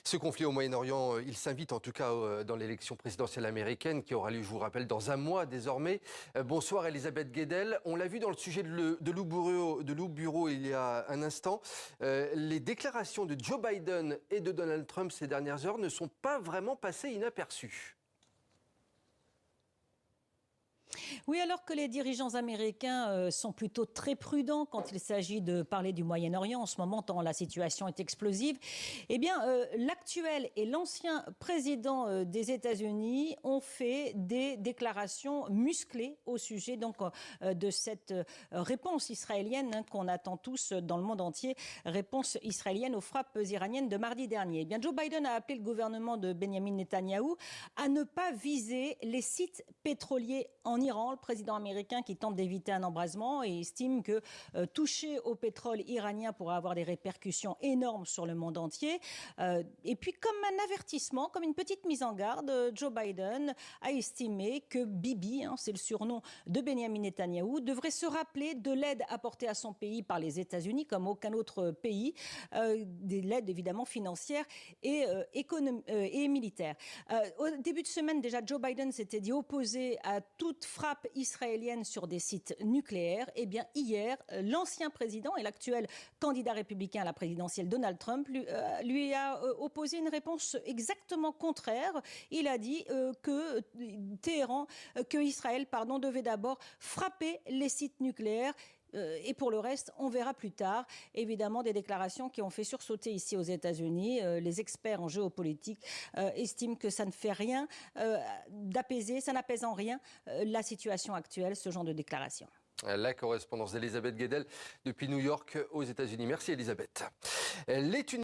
Ce conflit au Moyen-Orient, il s'invite en tout cas dans l'élection présidentielle américaine qui aura lieu, je vous rappelle, dans un mois désormais. Bonsoir Elisabeth Guedel. On l'a vu dans le sujet de Lou Bureau il y a un instant. Les déclarations de Joe Biden et de Donald Trump ces dernières heures ne sont pas vraiment passées inaperçues. Oui, alors que les dirigeants américains sont plutôt très prudents quand il s'agit de parler du Moyen-Orient en ce moment, tant la situation est explosive, eh bien, l'actuel et l'ancien président des États-Unis ont fait des déclarations musclées au sujet donc de cette réponse israélienne qu'on attend tous dans le monde entier, réponse israélienne aux frappes iraniennes de mardi dernier. Eh bien, Joe Biden a appelé le gouvernement de Benyamin Netanyahou à ne pas viser les sites pétroliers en Iran. Le président américain qui tente d'éviter un embrasement et estime que toucher au pétrole iranien pourrait avoir des répercussions énormes sur le monde entier. Et puis comme un avertissement, comme une petite mise en garde, Joe Biden a estimé que Bibi, c'est le surnom de Benyamin Netanyahou, devrait se rappeler de l'aide apportée à son pays par les États-Unis comme aucun autre pays, de l'aide évidemment financière et militaire. Au début de semaine déjà, Joe Biden s'était dit opposé à toute frappe israélienne sur des sites nucléaires. Eh bien, hier, l'ancien président et l'actuel candidat républicain à la présidentielle, Donald Trump, lui a opposé une réponse exactement contraire. Il a dit que Israël devait d'abord frapper les sites nucléaires. Et pour le reste, on verra plus tard. Évidemment, des déclarations qui ont fait sursauter ici aux États-Unis. Les experts en géopolitique estiment que ça ne fait rien d'apaiser, ça n'apaise en rien la situation actuelle, ce genre de déclaration. La correspondance d'Elisabeth Guedel depuis New York aux États-Unis. Merci Elisabeth.